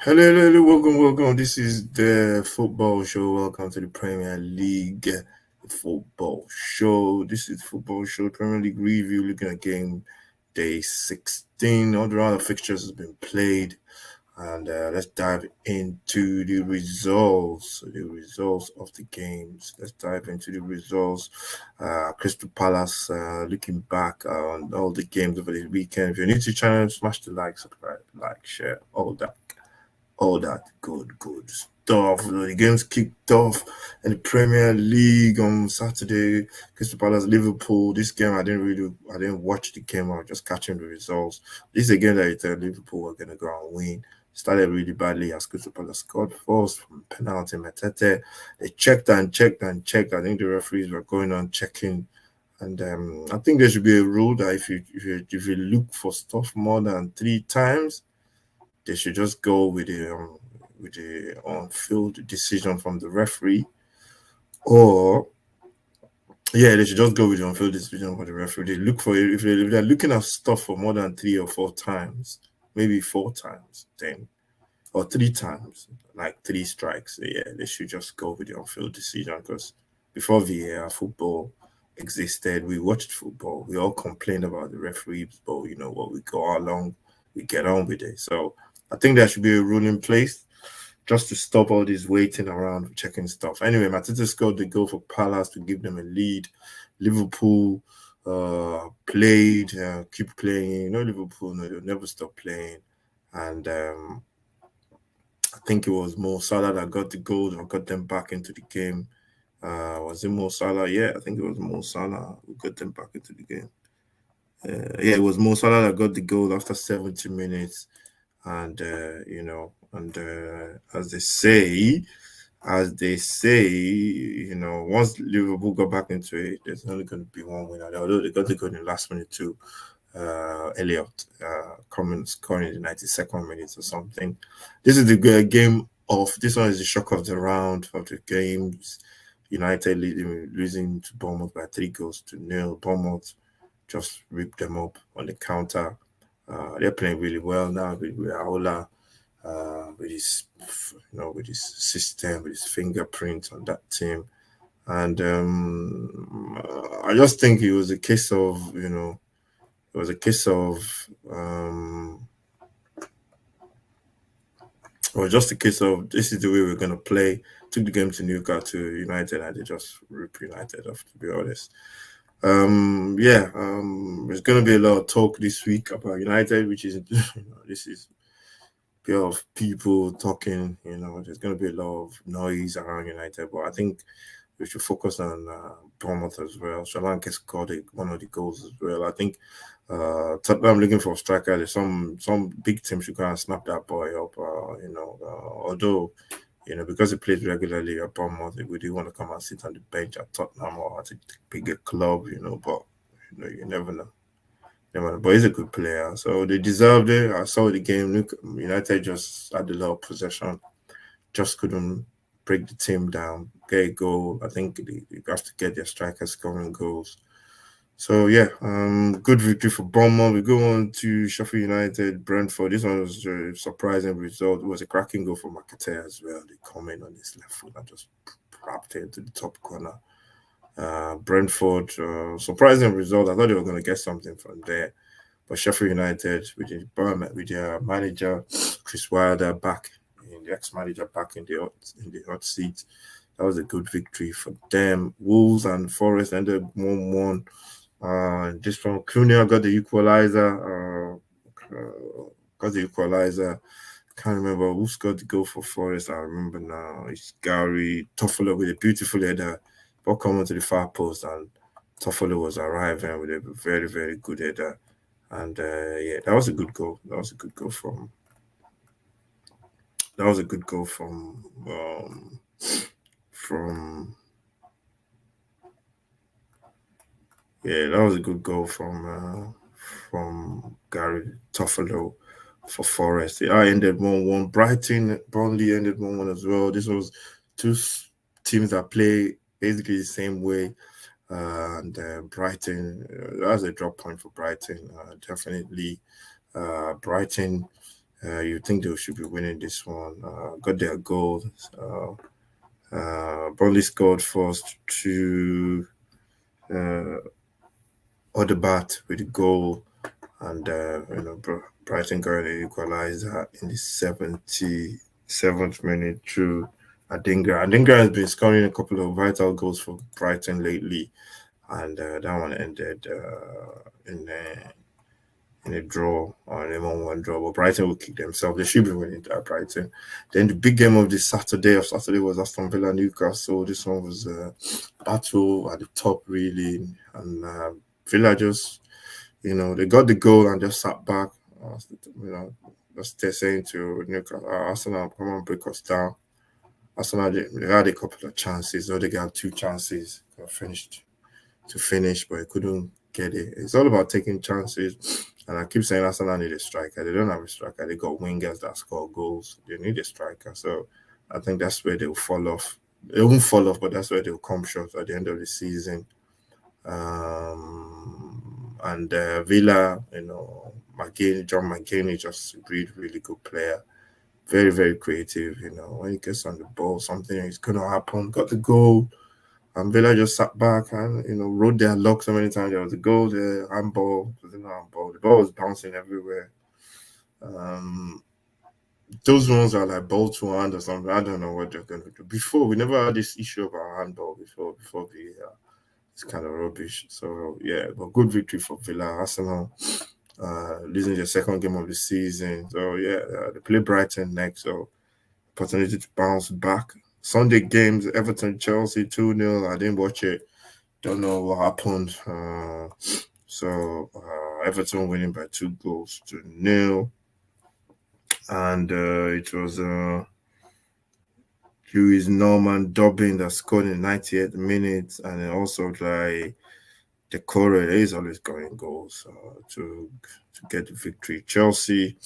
Hello, hello, hello, welcome. This is the football show. Welcome to the Premier League football show. This is football show Premier League review. Looking at game day 16. All the round of fixtures has been played, and let's dive into the results. The results of the games. Let's dive into the results. Crystal Palace. Looking back on all the games over the weekend. If you're new to the channel, smash the like, subscribe, share, all that good stuff. The games kicked off in the Premier League on Saturday. Crystal Palace, Liverpool. This game I didn't watch the game. I was just catching the results. This is a game that I thought Liverpool were gonna go and win. Started really badly as Crystal Palace scored first from penalty. Matete. They checked and checked and checked. I think the referees were going on checking. And I think there should be a rule that if you look for stuff more than 3 times, they should just go with the on-field decision from the referee, or yeah, they should just go with the on-field decision from the referee. They look for it if they're looking at stuff for more than 3 or 4 times, maybe 4 times, then or 3 times, like 3 strikes. Yeah, they should just go with the on-field decision because before VAR football existed, we watched football. We all complained about the referees, but you know what? We go along, we get on with it. So I think there should be a rule in place just to stop all this waiting around checking stuff. Anyway, Mateta scored the goal for Palace to give them a lead. Liverpool played, keep playing. You know, Liverpool, no, they'll never stop playing. And I think it was Mo Salah that got the goal and got them back into the game. Was it Mo Salah? Yeah, I think it was Mo Salah who got them back into the game. Yeah, it was Mo Salah that got the goal after 70 minutes. And, as they say, once Liverpool got back into it, there's only going to be one winner. Although they got the goal in the last minute too. Elliot coming scoring in the 92nd minute or something. This is the game of this one is the shock of the round of the games. United losing to Bournemouth by 3 goals to nil. Bournemouth just ripped them up on the counter. They're playing really well now with Raola, with his system, with his fingerprint on that team. And I just think it was a case of, it was a case of, or just a case of this is the way we're going to play. Took the game to Newcastle to United, and they just ripped United off, to be honest. There's going to be a lot of talk this week about United, which is, this is bit of people talking. There's going to be a lot of noise around United, but I think we should focus on Bournemouth as well. Solanke scored one of the goals as well. I think Tottenham looking for a striker. There's some big team should go and snap that boy up. Although because he plays regularly at Bournemouth, we do want to come and sit on the bench at Tottenham or at a bigger club. But you never know. But he's a good player, so they deserved it. I saw the game. United just had a lot of possession, just couldn't break the team down, get a goal. I think they have to get their strikers scoring goals. So yeah, good victory for Bournemouth. We go on to Sheffield United, Brentford. This one was a surprising result. It was a cracking goal for McAteer as well. They come in on his left foot and just wrapped it into the top corner. Brentford, surprising result. I thought they were going to get something from there. But Sheffield United, with their manager, Chris Wilder, back, the ex-manager back in the hot seat. That was a good victory for them. Wolves and Forest ended 1-1. This one, Cunha got the equalizer. Can't remember who scored the goal for Forest. I remember now. It's Gary Toffolo with a beautiful header. Ball coming to the far post, and Toffolo was arriving with a very, very good header. And that was a good goal. That was a good goal from. That was a good goal from. Yeah, that was a good goal from Gary Toffolo for Forest. I ended 1-1. Brighton, Burnley ended 1-1 as well. This was two teams that play basically the same way. And Brighton, that was a drop point for Brighton. Definitely, Brighton You think they should be winning this one. Got their goal. Burnley scored first to uh, Odebat with a goal, and Brighton got an equalizer in the 77th minute through Adingra. Adingra has been scoring a couple of vital goals for Brighton lately, and that one ended in a draw or a 1-1 draw. But Brighton will kick themselves. They should be winning that Brighton. Then the big game of the Saturday was Aston Villa Newcastle. This one was a battle at the top really, and Villa just they got the goal and just sat back. You know, just they're saying to Newcastle, Arsenal, come on, break us down. Arsenal, they had a couple of chances. Though they got two chances, finished to finish, but he couldn't get it. It's all about taking chances. And I keep saying Arsenal need a striker. They don't have a striker. They got wingers that score goals. They need a striker. So I think that's where they'll fall off. They won't fall off, but that's where they'll come short at the end of the season. And Villa, John McGinn is just a really, really good player. Very, very creative. When he gets on the ball, something is going to happen. Got the goal. And Villa just sat back and, rode their luck so many times. There was a goal, the handball, handball. The ball was bouncing everywhere. Those ones are like ball to hand or something. I don't know what they're going to do. Before, we never had this issue about handball before the it's kind of rubbish. So, yeah, but good victory for Villa. Arsenal losing their second game of the season. So, yeah, they play Brighton next. So, opportunity to bounce back. Sunday games, Everton, Chelsea, 2-0. I didn't watch it. Don't know what happened. Everton winning by 2-0. And it was Lewis Norman Dublin that scored in the 98th minute. And then also like the Corey is always scoring goals to get the victory. Chelsea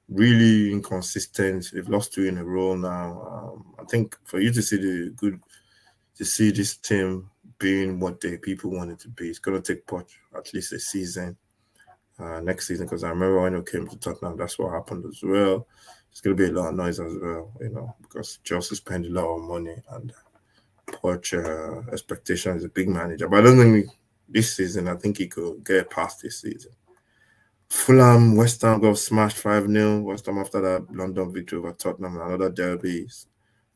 really inconsistent. They've lost 2 in a row now. I think for you to see this team being what the people want it to be, it's going to take at least a season next season. Because I remember when it came to Tottenham, that's what happened as well. It's going to be a lot of noise as well, because Chelsea spend a lot of money and Poch expectation is a big manager. But I don't think this season, I think he could get past this season. Fulham, West Ham got smashed 5-0. West Ham after that London victory over Tottenham and another derby.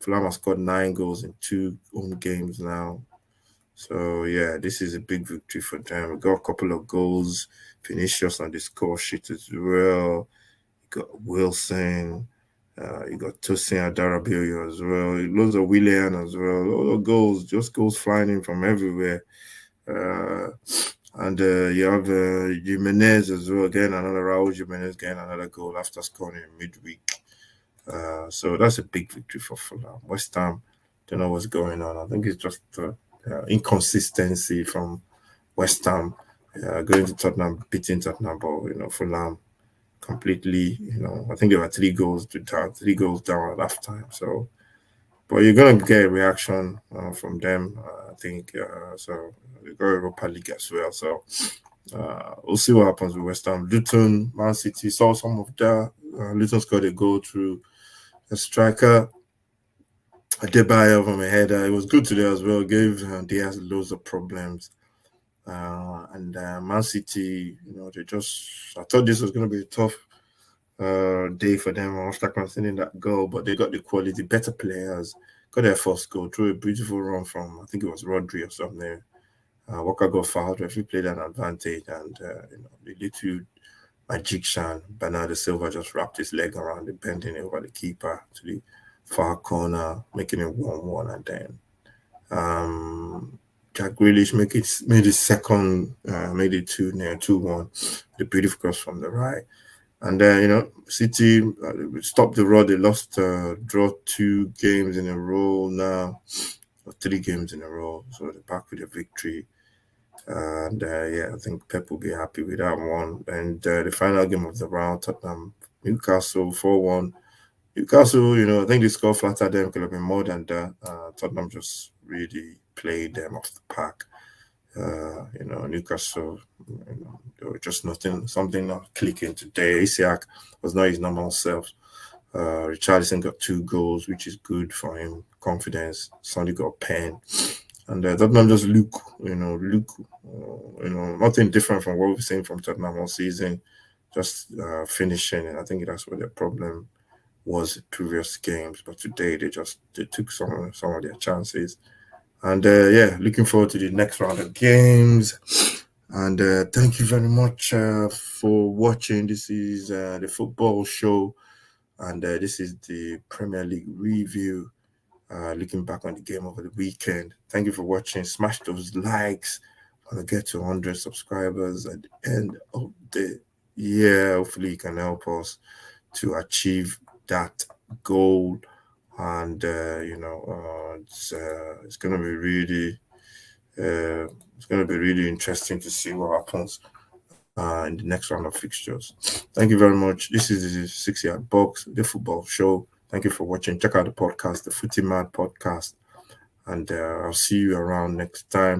Fulham has scored 9 goals in 2 home games now. So, yeah, this is a big victory for them. We got a couple of goals. Vinicius on the score sheet as well. You got Wilson. You got Tosin Adarabioyo as well. Loads of Willian as well. Loads of goals, just goals flying in from everywhere. And you have Jimenez as well, again, another Raul Jimenez getting another goal after scoring in midweek. So that's a big victory for Fulham. West Ham, don't know what's going on. I think it's just inconsistency from West Ham going to Tottenham, beating Tottenham, but Fulham completely, I think there were 3 goals down at half time. So, but you're going to get a reaction from them, I think. So they got Europa League as well. So we'll see what happens with West Ham. Luton, Man City, saw some of that. Luton scored a goal through a striker, Adebayo from a header. It was good today as well. Gave Diaz loads of problems. And Man City, I thought this was going to be a tough day for them after conceding that goal, but they got the quality, better players, got their first goal through a beautiful run from, I think it was Rodri or something. Walker got fouled, referee played an advantage, and the little magician, Bernardo Silva, just wrapped his leg around it, bending it over the keeper to the far corner, making it 1-1, and then Jack Grealish made his second, made it 2-1, the beautiful cross from the right. And then, City stopped the run. They lost, draw 2 games in a row now, or 3 games in a row. So they're back with a victory. And I think Pep will be happy with that one. And the final game of the round, Tottenham, Newcastle 4-1. Newcastle, I think the score flattered them, could have been more than that. Tottenham just really played them off the park. Newcastle, there were just something not clicking today. Isiak was not his normal self. Richarlison got 2 goals, which is good for him. Confidence. Sonny got pen. And Tottenham just nothing different from what we've seen from Tottenham all season. Just finishing, and I think that's where the problem was in previous games. But today they took some of their chances. And looking forward to the next round of games. And thank you very much for watching. This is the football show, and this is the Premier League review. Looking back on the game over the weekend. Thank you for watching. Smash those likes. Want to get to 100 subscribers at the end of the year. Hopefully, you can help us to achieve that goal. And it's gonna be really interesting to see what happens in the next round of fixtures. Thank you very much. This is the 6 Yard Box, the football show. Thank you for watching. Check out the podcast, the Footy Mad podcast, and I'll see you around next time.